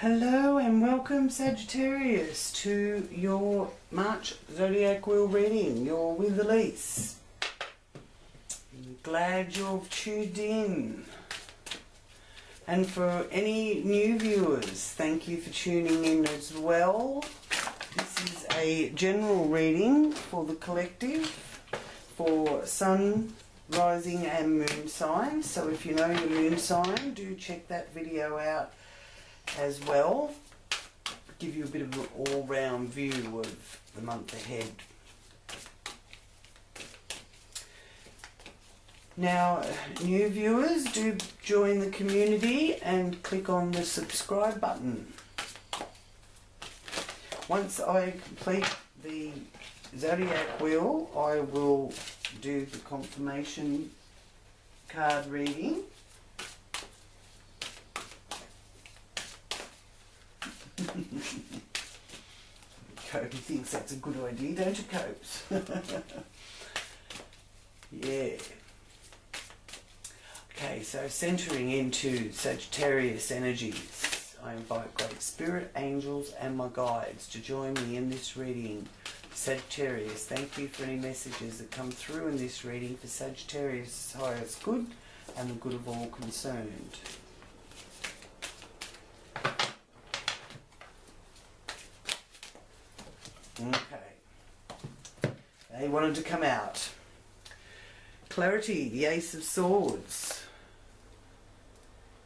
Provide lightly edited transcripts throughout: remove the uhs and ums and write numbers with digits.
Hello and welcome, Sagittarius, to your March Zodiac Wheel reading. You're with Elise. Glad you've tuned in. And for any new viewers, thank you for tuning in as well. This is a general reading for the collective for Sun, Rising and Moon signs. So if you know your moon sign, do check that video out as well. Give you a bit of an all-round view of the month ahead. Now, new viewers, do join the community and click on the subscribe button. Once I complete the Zodiac Wheel, I will do the confirmation card reading. Copy thinks that's a good idea, don't you, Copes? Yeah. Okay, so centering into Sagittarius energies, I invite Great Spirit, angels and my guides to join me in this reading. Sagittarius, thank you for any messages that come through in this reading for Sagittarius' highest good and the good of all concerned. Okay, they wanted to come out. Clarity, the Ace of Swords.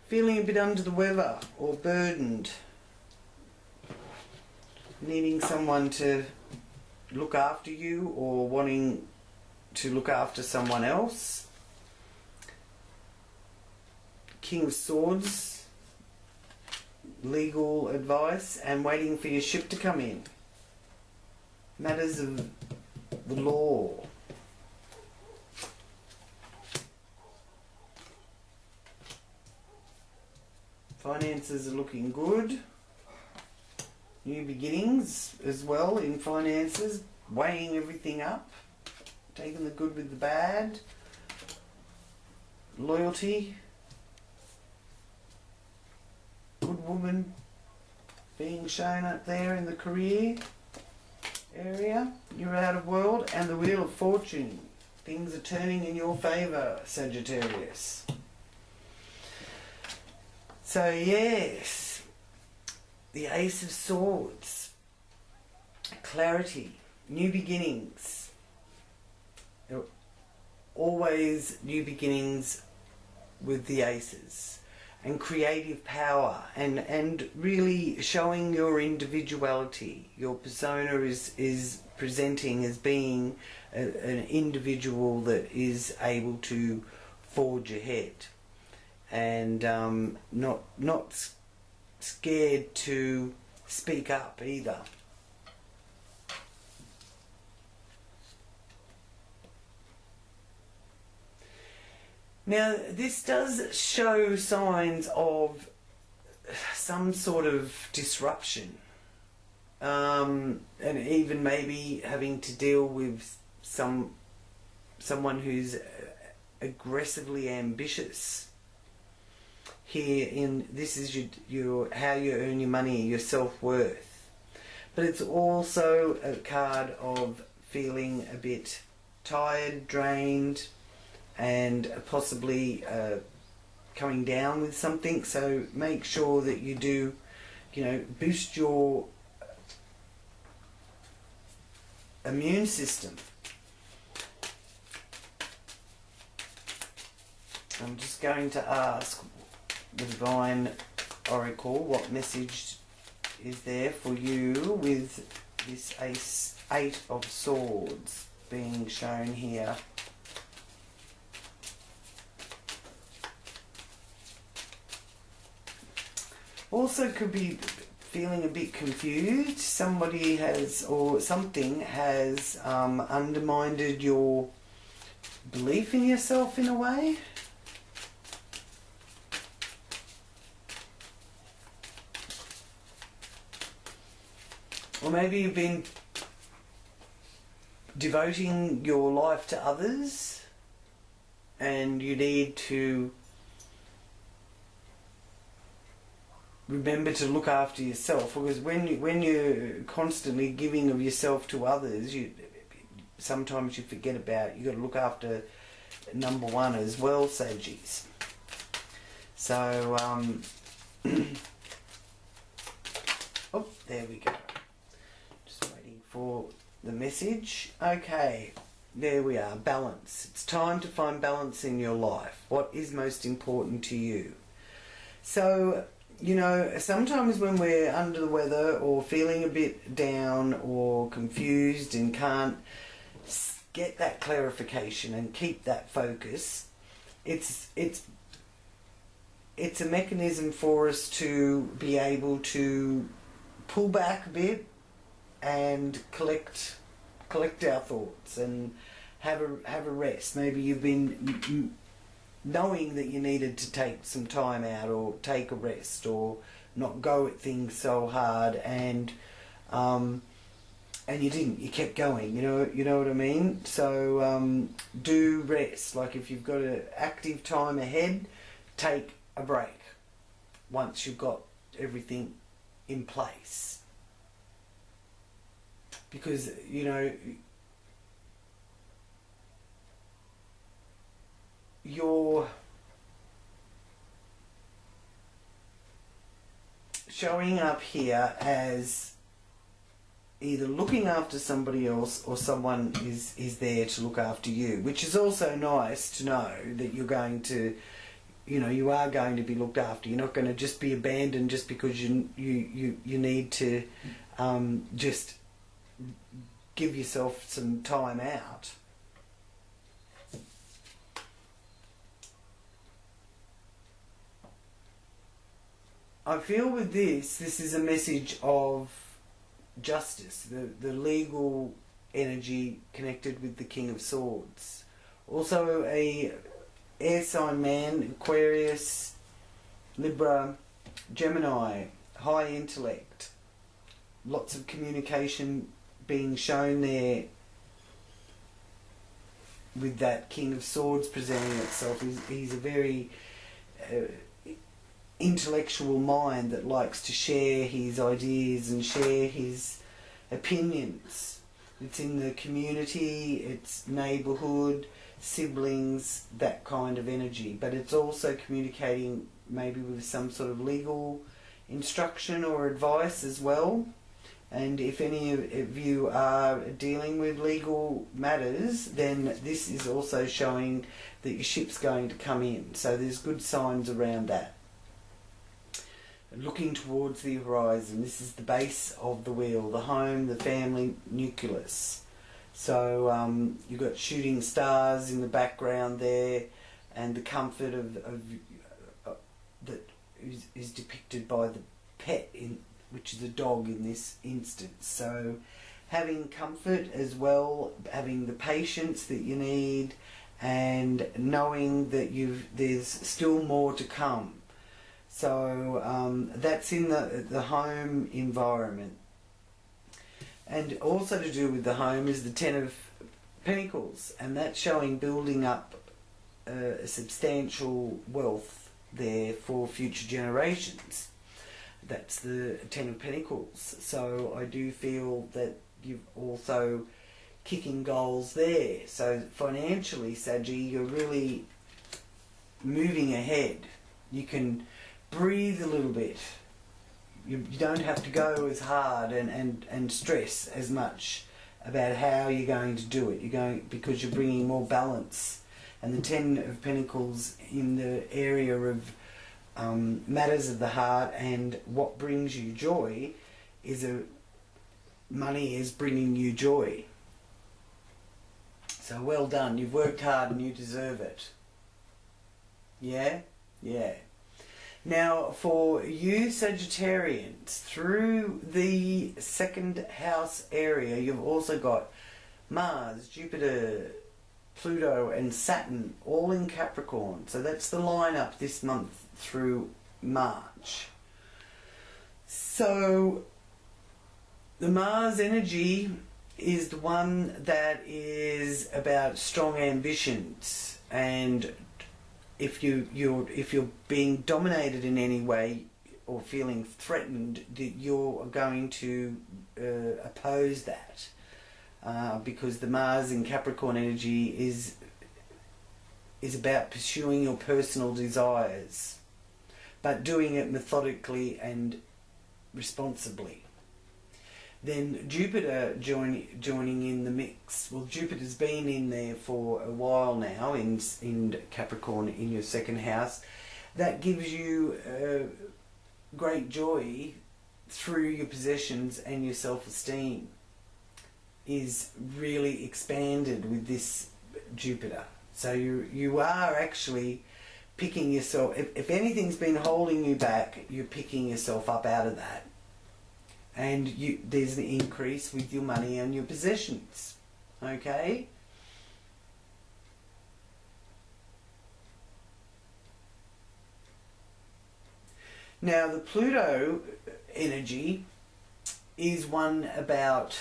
Feeling a bit under the weather or burdened. Needing someone to look after you or wanting to look after someone else. King of Swords. Legal advice and waiting for your ship to come in. Matters of the law. Finances are looking good. New beginnings as well in finances. Weighing everything up. Taking the good with the bad. Loyalty. Good woman being shown up there in the career area. You're out of world. And the Wheel of Fortune. Things are turning in your favour, Sagittarius. So yes, the Ace of Swords, clarity, new beginnings. There are always new beginnings with the aces, and creative power, and really showing your individuality. Your persona is presenting as being an individual that is able to forge ahead. And not scared to speak up either. Now this does show signs of some sort of disruption, and even maybe having to deal with someone who's aggressively ambitious. Here in this is your how you earn your money, your self-worth. But it's also a card of feeling a bit tired, drained, and possibly coming down with something. So make sure that you do, boost your immune system. I'm just going to ask the Divine Oracle what message is there for you with this Eight of Swords being shown here. Also could be feeling a bit confused. Somebody has, or something has undermined your belief in yourself in a way. Or maybe you've been devoting your life to others and you need to remember to look after yourself, because when you're constantly giving of yourself to others, sometimes you forget about you got to look after number one as well, Saggies. So oh, there we go. Just waiting for the message. Okay, there we are. Balance. It's time to find balance in your life. What is most important to you? So, you know, sometimes when we're under the weather or feeling a bit down or confused and can't get that clarification and keep that focus, it's a mechanism for us to be able to pull back a bit and collect our thoughts and have a rest. Maybe you've been knowing that you needed to take some time out or take a rest or not go at things so hard, and you didn't. You kept going. You know what I mean. So do rest. Like if you've got an active time ahead, take a break once you've got everything in place, because you know you're showing up here as either looking after somebody else or someone is there to look after you, which is also nice to know that you're going to, you know, you are going to be looked after. You're not going to just be abandoned just because you need to just give yourself some time out. I feel with this is a message of justice, the legal energy connected with the King of Swords. Also a air sign man, Aquarius, Libra, Gemini, high intellect. Lots of communication being shown there with that King of Swords presenting itself. He's a very intellectual mind that likes to share his ideas and share his opinions. It's in the community, it's neighbourhood, siblings, that kind of energy. But it's also communicating maybe with some sort of legal instruction or advice as well. And if any of you are dealing with legal matters, then this is also showing that your ship's going to come in. So there's good signs around that. Looking towards the horizon, this is the base of the wheel, the home, the family nucleus. So you've got shooting stars in the background there, and the comfort of that is depicted by the pet, which is a dog in this instance. So having comfort as well, having the patience that you need, and knowing that there's still more to come. So that's in the home environment. And also to do with the home is the Ten of Pentacles, and that's showing building up a substantial wealth there for future generations. That's the Ten of Pentacles. So I do feel that you've also kicking goals there. So financially, Saggy, you're really moving ahead. You can breathe a little bit. You don't have to go as hard and stress as much about how you're going to do it. Because you're bringing more balance. And the Ten of Pentacles in the area of matters of the heart and what brings you joy is money is bringing you joy. So well done. You've worked hard and you deserve it. Yeah? Yeah. Now, for you Sagittarians, through the second house area, you've also got Mars, Jupiter, Pluto and Saturn all in Capricorn. So that's the lineup this month through March. So the Mars energy is the one that is about strong ambitions, and if you're being dominated in any way, or feeling threatened, that you're going to oppose that, because the Mars in Capricorn energy is about pursuing your personal desires, but doing it methodically and responsibly. Then Jupiter joining in the mix. Well, Jupiter's been in there for a while now in Capricorn in your second house. That gives you great joy through your possessions, and your self-esteem is really expanded with this Jupiter. So you are actually picking yourself, if anything's been holding you back, you're picking yourself up out of that. And there's an increase with your money and your possessions. Okay? Now the Pluto energy is one about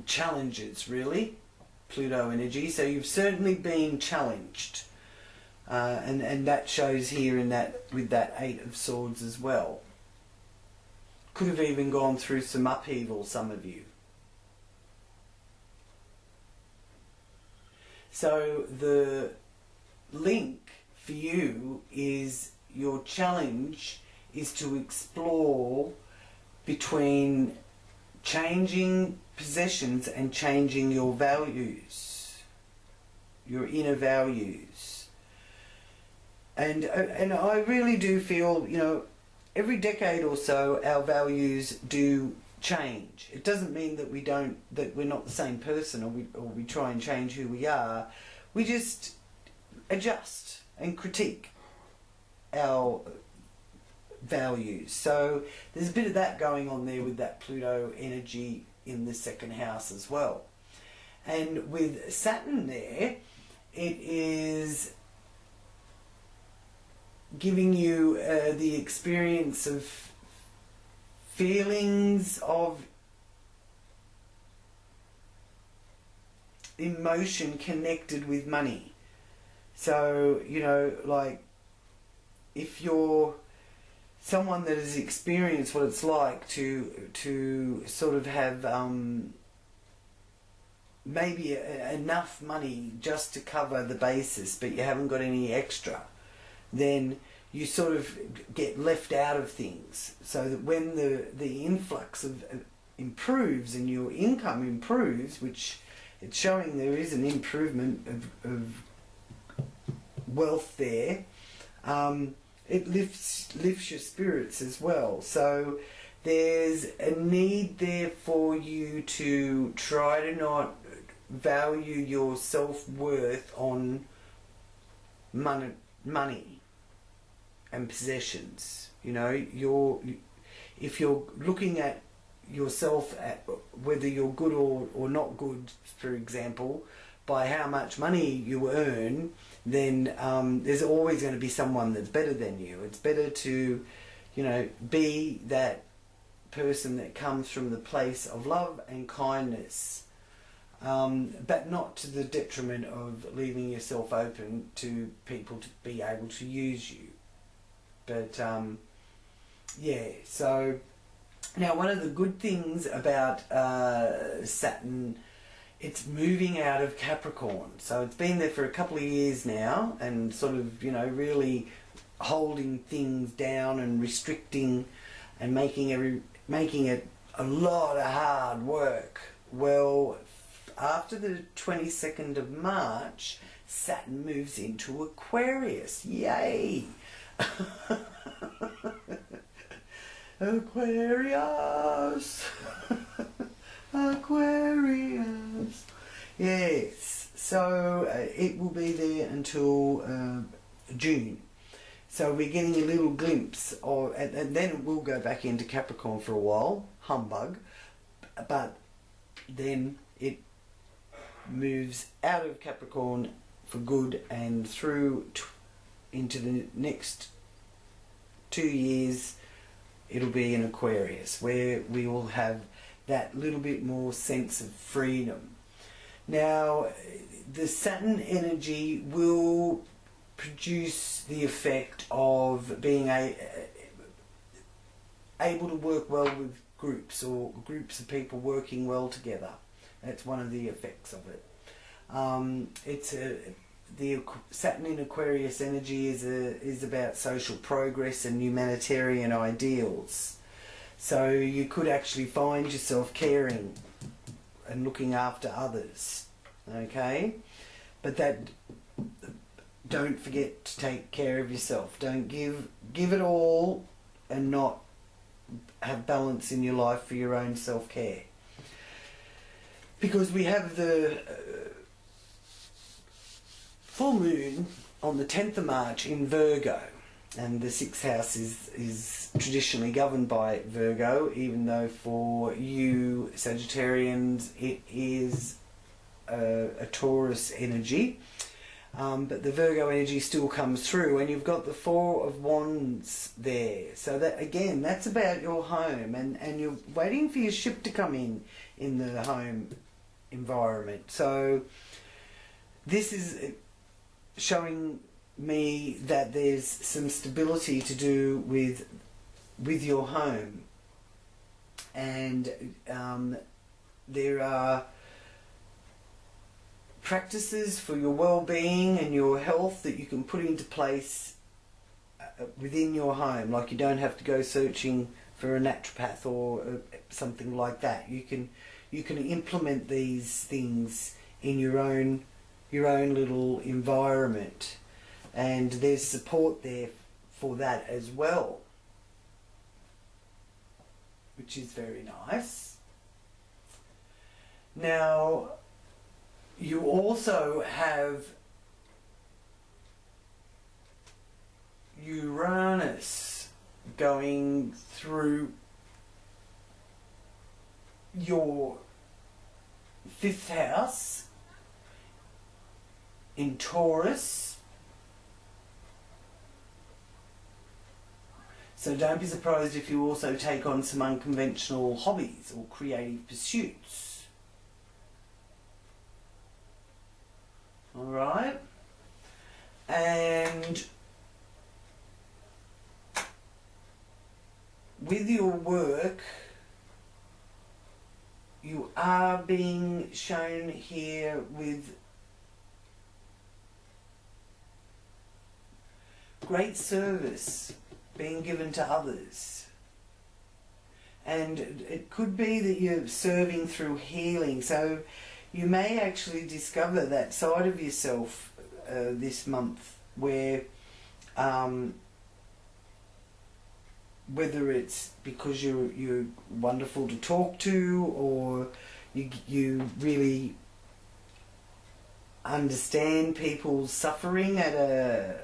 challenges, really. Pluto energy. So you've certainly been challenged. And that shows here in that, with that Eight of Swords as well. Could have even gone through some upheaval, some of you. So the link for you is, your challenge is to explore between changing possessions and changing your values, your inner values. And I really do feel, you know, every decade or so our values do change. It doesn't mean that we're not the same person, or we try and change who we are. We just adjust and critique our values. So there's a bit of that going on there with that Pluto energy in the second house as well. And with Saturn there, it is giving you the experience of feelings of emotion connected with money. So, you know, like, if you're someone that has experienced what it's like to sort of have maybe enough money just to cover the basis, but you haven't got any extra, then you sort of get left out of things. So that when the influx of improves and your income improves, which it's showing there is an improvement of wealth there, it lifts your spirits as well. So there's a need there for you to try to not value your self-worth on money and possessions. You know, if you're looking at yourself at whether you're good or not good, for example, by how much money you earn, then there's always going to be someone that's better than you. It's better to, you know, be that person that comes from the place of love and kindness, but not to the detriment of leaving yourself open to people to be able to use you. But yeah, so now one of the good things about Saturn, it's moving out of Capricorn. So it's been there for a couple of years now, and sort of, you know, really holding things down and restricting and making it a lot of hard work. Well, after the 22nd of March, Saturn moves into Aquarius. Yay! Aquarius! Aquarius! Yes, so it will be there until June. So we're getting a little glimpse of, and then we'll go back into Capricorn for a while, humbug, but then it moves out of Capricorn for good and through into the next 2 years it'll be in Aquarius, where we will have that little bit more sense of freedom. Now the Saturn energy will produce the effect of being able to work well with groups, or groups of people working well together. That's one of the effects of it. The Saturn in Aquarius energy is about social progress and humanitarian ideals. So you could actually find yourself caring and looking after others, okay? But don't forget to take care of yourself. Don't give it all and not have balance in your life for your own self-care. Because we have the full moon on the 10th of March in Virgo, and the 6th house is traditionally governed by Virgo, even though for you Sagittarians it is a Taurus energy. But the Virgo energy still comes through, and you've got the Four of Wands there. So that, again, that's about your home, and you're waiting for your ship to come in the home environment. So this is showing me that there's some stability to do with your home, and there are practices for your well-being and your health that you can put into place within your home. Like, you don't have to go searching for a naturopath or something like that. You can implement these things in your own little environment, and there's support there for that as well, which is very nice. Now, you also have Uranus going through your 5th house in Taurus. So don't be surprised if you also take on some unconventional hobbies or creative pursuits. Alright? And with your work, you are being shown here with great service being given to others. And it could be that you're serving through healing. So you may actually discover that side of yourself this month, where whether it's because you're wonderful to talk to, or you really understand people's suffering at a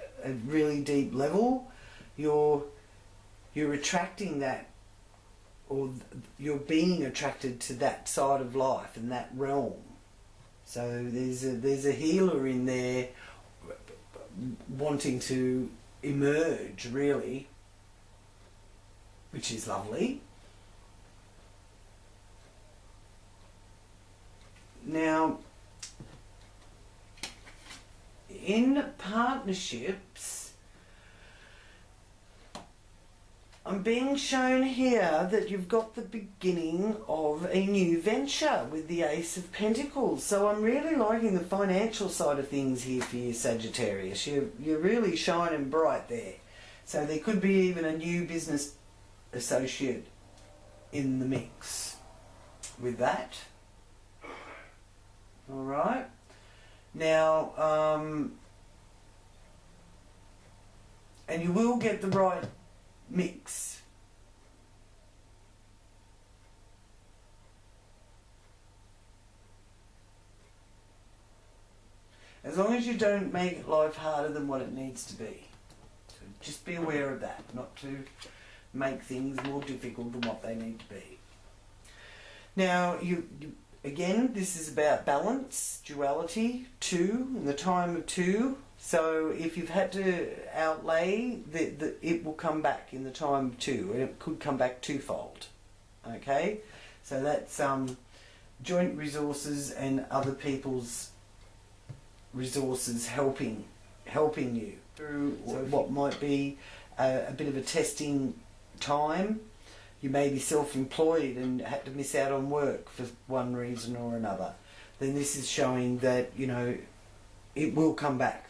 really deep level, you're attracting that, or you're being attracted to that side of life and that realm. So there's a healer in there wanting to emerge, really, which is lovely. Now, in partnerships, I'm being shown here that you've got the beginning of a new venture with the Ace of Pentacles. So I'm really liking the financial side of things here for you, Sagittarius. You're really shining bright there. So there could be even a new business associate in the mix with that. Alright. Now, and you will get the right mix. As long as you don't make life harder than what it needs to be. So just be aware of that, not to make things more difficult than what they need to be. Now, again, this is about balance, duality, 2, and the time of 2. So if you've had to outlay, it will come back in the time of 2, and it could come back twofold. Okay? So that's joint resources and other people's resources helping helping you through what might be a bit of a testing time. You may be self-employed and had to miss out on work for one reason or another. Then this is showing that, you know, it will come back.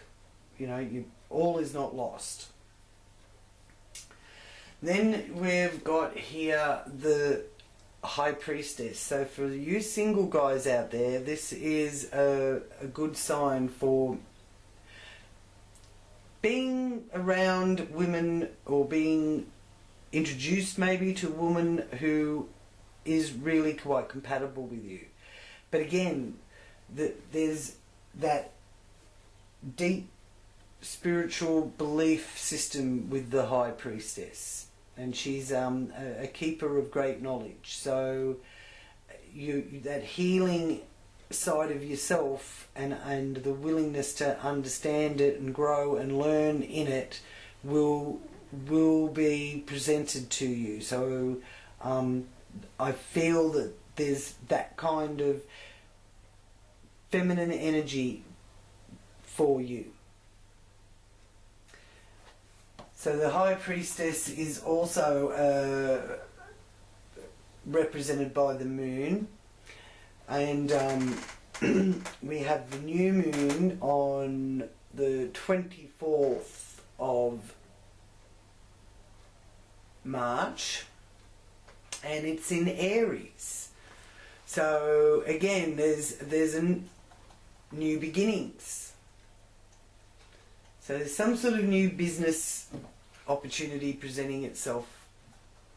You know, all is not lost. Then we've got here the High Priestess. So for you single guys out there, this is a good sign for being around women, or being introduced maybe to a woman who is really quite compatible with you. But again, there's that deep spiritual belief system with the High Priestess, and she's a keeper of great knowledge. So that healing side of yourself and the willingness to understand it and grow and learn in it will be presented to you. So I feel that there's that kind of feminine energy for you. So the High Priestess is also represented by the moon, and we have the new moon on the 24th of March, and it's in Aries. So again, there's a new beginnings. So there's some sort of new business opportunity presenting itself.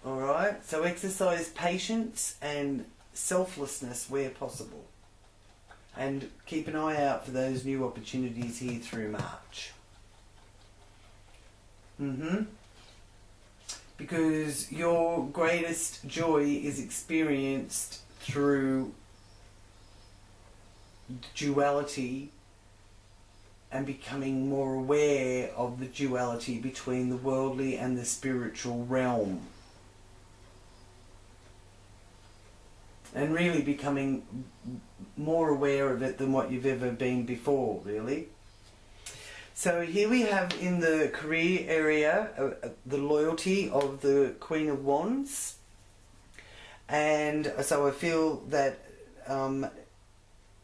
Alright, so exercise patience and selflessness where possible. And keep an eye out for those new opportunities here through March. Because your greatest joy is experienced through duality and becoming more aware of the duality between the worldly and the spiritual realm. And really becoming more aware of it than what you've ever been before, really. So here we have in the career area the loyalty of the Queen of Wands. And so I feel that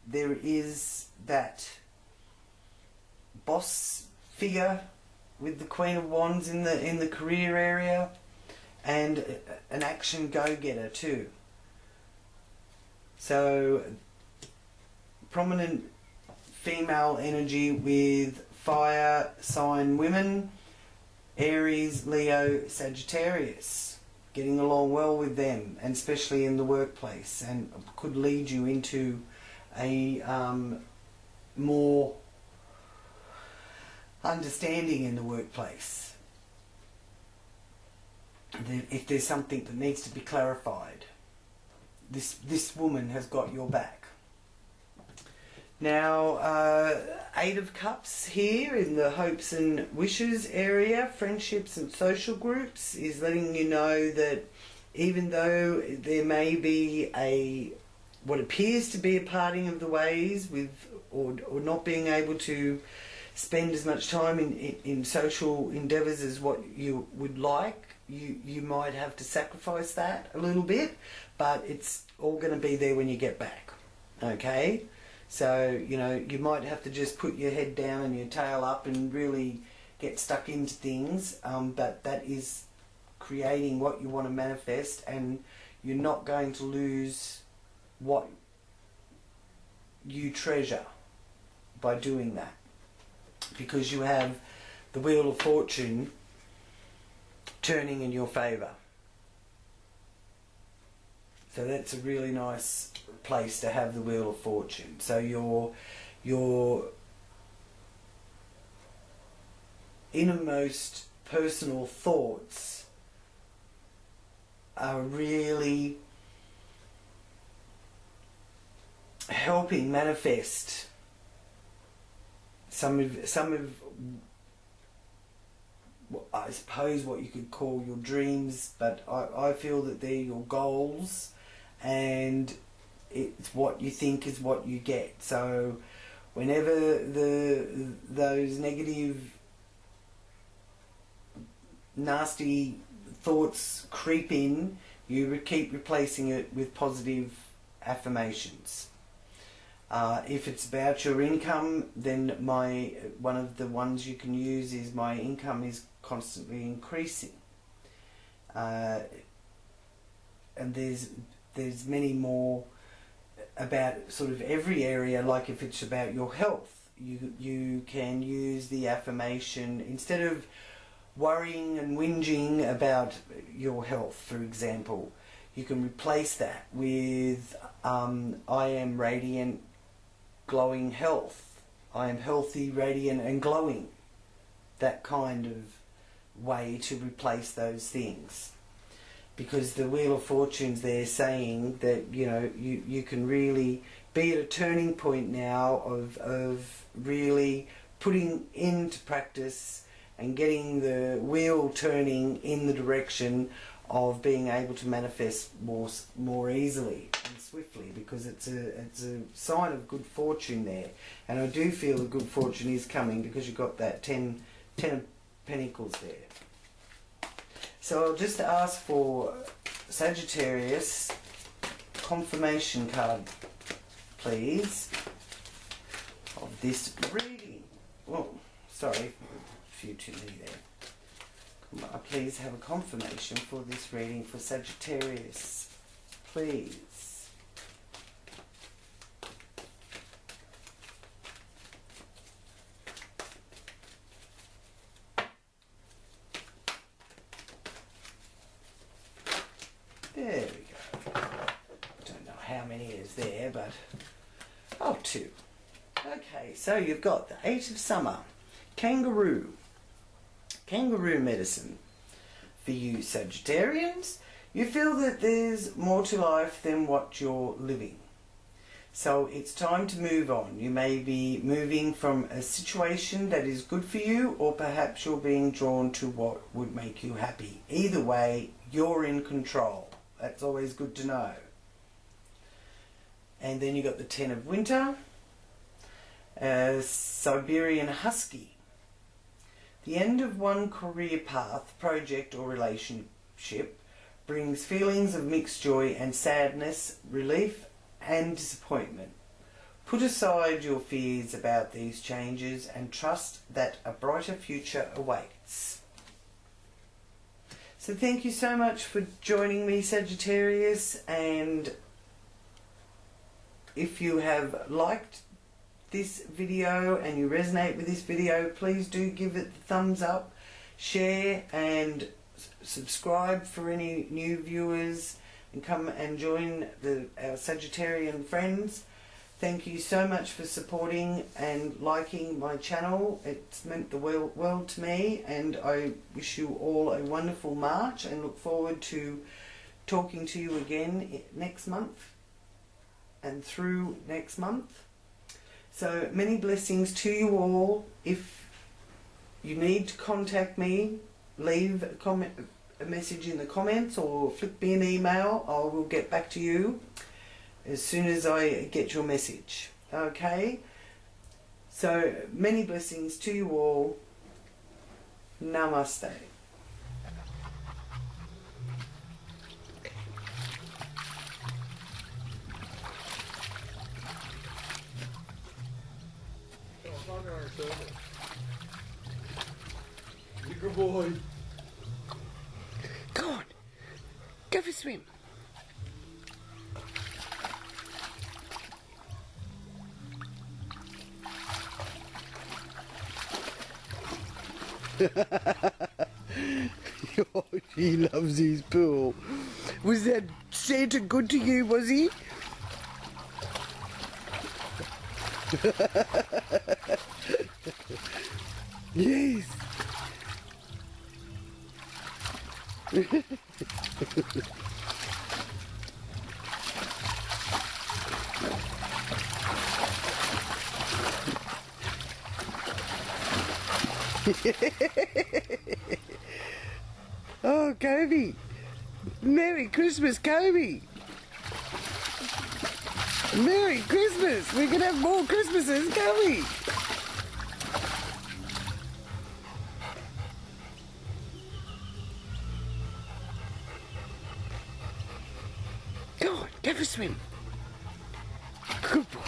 there is that boss figure with the Queen of Wands in the career area, and an action go-getter too. So prominent female energy with fire sign women, Aries, Leo, Sagittarius, getting along well with them, and especially in the workplace, and could lead you into a more understanding in the workplace. If there's something that needs to be clarified, this woman has got your back. Now, Eight of Cups here in the hopes and wishes area, friendships and social groups, is letting you know that even though there may be what appears to be a parting of the ways with, or not being able to spend as much time in social endeavours as what you would like, you might have to sacrifice that a little bit, but it's all going to be there when you get back. Okay? So, you know, you might have to just put your head down and your tail up and really get stuck into things, but that is creating what you want to manifest, and you're not going to lose what you treasure by doing that, because you have the Wheel of Fortune turning in your favour. So that's a really nice place to have the Wheel of Fortune. So your innermost personal thoughts are really helping manifest some of I suppose what you could call your dreams, but I feel that they're your goals, and it's what you think is what you get. So Whenever those negative, nasty thoughts creep in, you keep replacing it with positive affirmations. If it's about your income, then one of the ones you can use is my income is constantly increasing. And there's many more about sort of every area. Like if it's about your health, you can use the affirmation instead of worrying and whinging about your health, for example. You can replace that with I am radiant, glowing health. I am healthy, radiant and glowing. That kind of way to replace those things. Because the Wheel of Fortune's there saying that, you know, you can really be at a turning point now of really putting into practice and getting the wheel turning in the direction of being able to manifest more easily and swiftly, because it's a sign of good fortune there. And I do feel the good fortune is coming because you've got that 10 of Pentacles there. So I'll just ask for Sagittarius confirmation card, please, of this reading. Oh, sorry, a few too many there. Please have a confirmation for this reading for Sagittarius, please. There we go. Don't know how many is there, but oh, 2. Okay, so you've got the 8 of Summer, Kangaroo medicine for you Sagittarians. You feel that there's more to life than what you're living. So it's time to move on. You may be moving from a situation that is good for you, or perhaps you're being drawn to what would make you happy. Either way, you're in control. That's always good to know. And then you got the 10 of Winter, Siberian Husky. The end of one career path, project or relationship brings feelings of mixed joy and sadness, relief and disappointment. Put aside your fears about these changes and trust that a brighter future awaits. So thank you so much for joining me, Sagittarius, and if you have liked this video and you resonate with this video, please do give it the thumbs up, share and subscribe for any new viewers, and come and join our Sagittarian friends. Thank you so much for supporting and liking my channel. It's meant the world to me, and I wish you all a wonderful March and look forward to talking to you again next month and through next month. So many blessings to you all. If you need to contact me, leave a message in the comments or flick me an email. I will get back to you as soon as I get your message. Okay? So many blessings to you all. Namaste. Good boy. Go on. Go for a swim. Oh, he loves his pool. Was that Santa good to you, was he? Yes. Oh, Kobe. Merry Christmas, Kobe. Merry Christmas! We can have more Christmases, can't we? Go on, go for a swim. Good boy.